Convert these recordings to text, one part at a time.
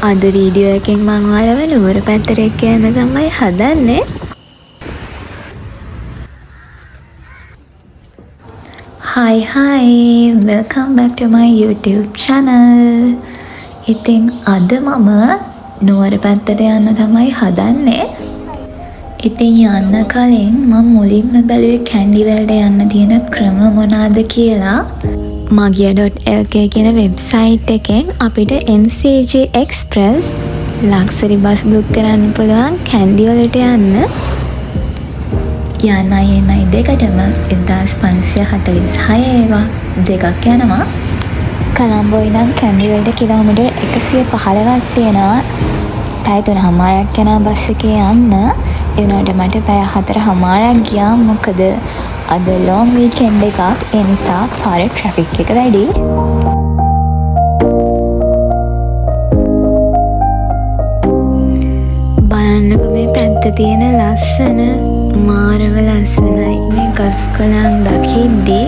අද වීඩියෝ එකෙන් මම ඔයාලව නුවර පැත්තට එක්ක යන්න තමයි හදන්නේ. Hi, welcome back to my YouTube channel. ඉතින් අද මම නුවර පැත්තට යන්න තමයි හදන්නේ. ඉතින් යන්න කලින් මම මුලින්ම බැලුවේ කැන්ඩි වලට යන්න තියෙන ක්‍රම මොනවාද කියලා. Magyar.lk කියන වෙබ්සයිට් එකෙන් අපිට MCG Express ලක්සරි බස් බුක් කරන්න පුළුවන් කැන්ඩි වලට යන්න. යන්නයි දෙකටම 1546 ඒවා දෙකක් යනවා. කොළඹ ඉඳන් කැන්ඩි වලට කිලෝමීටර් 115ක් තියෙනවා. පැය 3මාරක් යනවා බස් එකේ යන්න. ඒ වුණාට මට පැය 4මාරක් ගියා. මොකද අද ලොං වීකෙන්ඩ් එකක්. ඒ නිසා පාරේ ට්‍රැෆික් එක වැඩි. බලන්නකො මේ පැත්ත තියෙන ලස්සන මාරම ලස්සනයි. මේ ගස් කොළන් දකිද්දී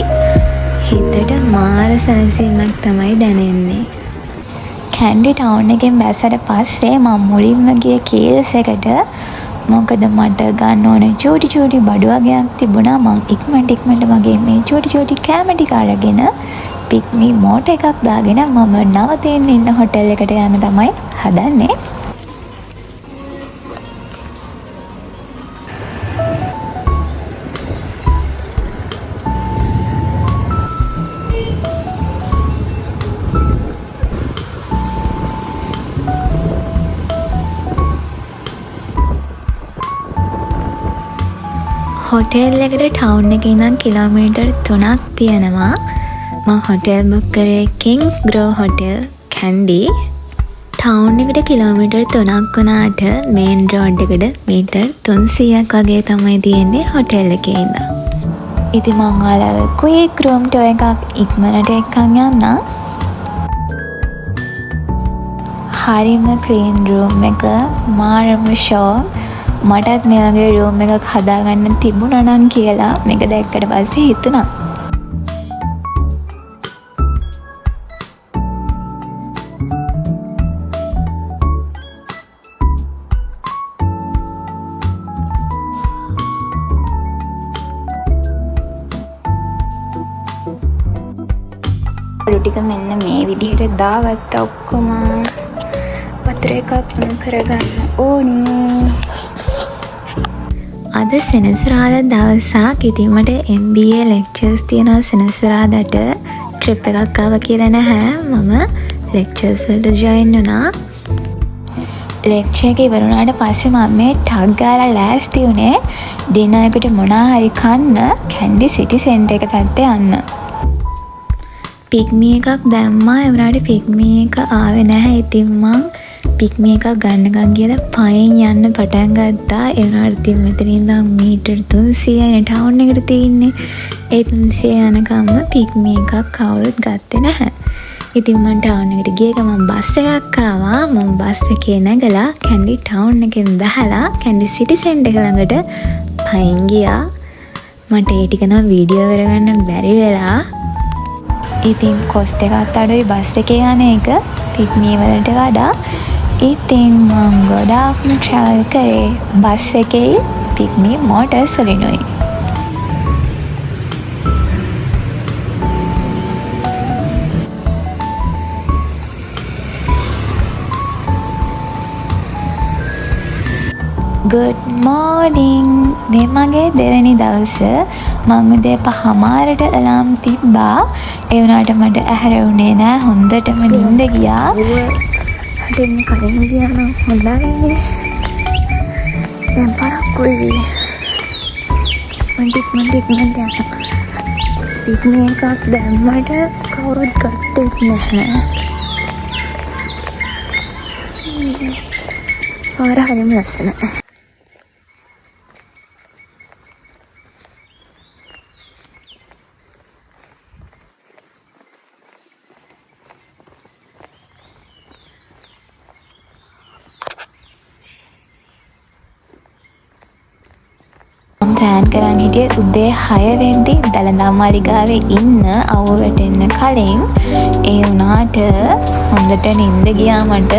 හිතට මාර සැනසීමක් තමයි දැනෙන්නේ. කැන්ඩි ටවුන් එකෙන් බැස්සට පස්සේ මම මුලින්ම ගියේ කීල්ස් එකට. මොකද මට ගන්න ඕනේ චූටි බඩු වගේක් තිබුණා. මං ඉක්මනට මගේ මේ චූටි කෑම ටික අරගෙන පික්මි මෝටර් එකක් දාගෙන මම නවතින්න ඉන්න හොටෙල් එකට යන්න තමයි හදන්නේ. හොටෙල් එකට ටවුන් එකේ ඉඳන් කිලෝමීටර් 3ක් තියෙනවා. මම හොටෙල් බුක් කරේ kings grow hotel Kandy. Town එකට කිලෝමීටර් 3ක් වුණාට මේන් රෝඩ් එකට මීටර් 300ක් වගේ තමයි තියෙන්නේ හොටෙල් එකේ ඉඳන්. ඉතින් මම ඔයාලව ක්වික් රූම් ටුර් එකක් ඉක්මනට එක්කන් යන්නම්. හරිම ක්ලීන් රූම් එක, මාරම ෂෝක්. මටත් මේ වගේ රූම් එකක් හදාගන්න තිබුණා නම් කියලා මේක දැක්කට පස්සේ හිතුණා. ටික මෙන්න මේ විදිහට දාගත්ත ඔක්කොම වතුර එකක් කරගන්න ඕනේ. අද සෙනසුරාදා දවසක්. ඉතින් මට MBA ලෙක්චර්ස් තියෙනවා සෙනසුරාදාට. ට්‍රිප් එකක් ආවා කියලා නැහැ. මම ලෙක්චර්ස් වලට ජොයින් වුණා. ලෙක්චර් එක ඉවර වුණාට පස්සේ මම මේ ටග් ගාලා ලෑස්ති වුණේ ඩිනර් එකට මොනවා හරි කන්න කැන්ඩි සිටි සෙන්ටර් එක පැත්තේ යන්න. පික්මි එකක් දැම්මා. ඒ වුණාට පික්මි එක ආවේ නැහැ. ඉතින් මං පික්මි එකක් ගන්නකම් කියලා පයින් යන්න පටන් ගත්තා. ඒ වුණාට ඉතින් මෙතන ඉඳන් මීටර් 300යි ටවුන් එකට තියෙන්නේ. ඒ 300 යනකම් පික්මි එකක් කවුරුත් ගත්තේ නැහැ. ඉතින් මම ටවුන් එකට ගිය ගමන් බස් එකක් ආවා. මම බස් එකේ නැගලා කැන්ඩි ටවුන් එකෙන් බහලා කැන්ඩි සිටි සෙන්ටර් එක ළඟට පයින් ගියා. මට ඒ ටික නම් වීඩියෝ කරගන්න බැරි වෙලා. ඉතින් කොස්ට් එකත් අඩුයි බස් එකේ යන එක පික්මි වලට වඩා. ඉතින් මම ගොඩාක්ම ට්‍රැවල් කරේ බස් එකේ පික්මි මෝටර්ස් වලිනුයි. good morning. මේ මගේ දෙවෙනි දවස. මං උදේ 5:00ට අලාම් තිබ්බා. ඒ වුණාට මට ඇහැරුනේ නෑ. හොඳටම නිින්ද ගියා. දෙන්න කලින් ගියා නම් හොඳයි. දැන් පරක්කුයි. මන්ටික් යනවා. පික්මි එකක් දැම්මට කවුරුත් ගත්තෙත් නැහැ. පාර හරිම ලස්සනයි. ප්ලෑන් කරන් හිටියේ උදේ 6 වෙද්දි දළදා මාලිගාවේ ඉන්න අවුවට එන්න කලින්. ඒ වුණාට හොඳට නිින්ද ගියා මට.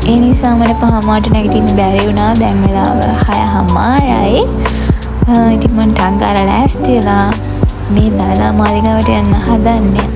ඒ නිසා මට 5:00ට නැගිටින්න බැරි වුණා. දැන් වෙලාව 6:00යි. ඉතින් මම ටක් ගාලා ලෑස්ති වෙලා මේ දළදා මාලිගාවට යන්න හදන්නේ.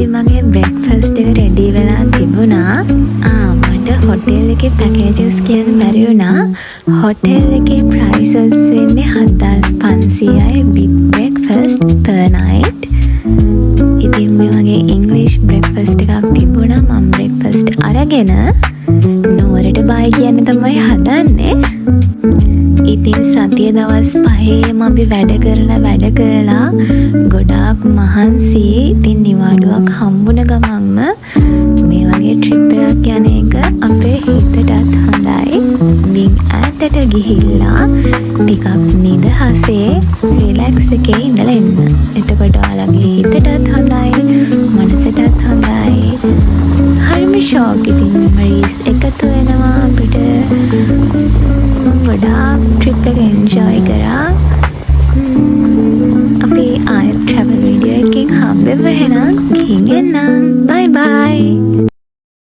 මගේ බ්‍රෙක්ෆාස්ට් එක රෙඩි වෙලා තිබුණා. මට හොටෙල් එකේ පැකේජස් කියන්න බැරි වුණා. හොටෙල් එකේ ප්‍රයිසස් වෙන්නේ 7500යි with breakfast per night. ඉතින් මේ වගේ ඉංග්‍රීසි බ්‍රෙක්ෆාස්ට් එකක් තිබුණා. මම බ්‍රෙක්ෆාස්ට් අරගෙන නුවරට බයි කියන්න තමයි හදන්නේ. ඉතින් සතිය දවස් 5ේම අපි වැඩ කරලා ගොඩාක් මහන්සි. ඉතින් නිවාඩුවක් හම්බුන ගමන්ම මේ වගේ ට්‍රිප් එකක් යන එක අපේ හිතටත් හොඳයි. මින් ඈතට ගිහිල්ලා ටිකක් නිදහසේ රිලැක්ස් එකේ ඉඳලා එන්න. එතකොට ඔයාලගේ හිතටත් හොඳයි, මනසටත් හොඳයි. හරිම ෂෝක්. ඉතින් මෙමරිස් එකතු වෙනවා අපිට. ගොඩාක් ට්‍රිප් එක එන්ජොයි කරා. අපි ආයෙත් ට්‍රැවල් වීඩියෝ එකකින් හම්බෙමු එහෙනම්. ගිහින් එන්නම්. බයි බයි.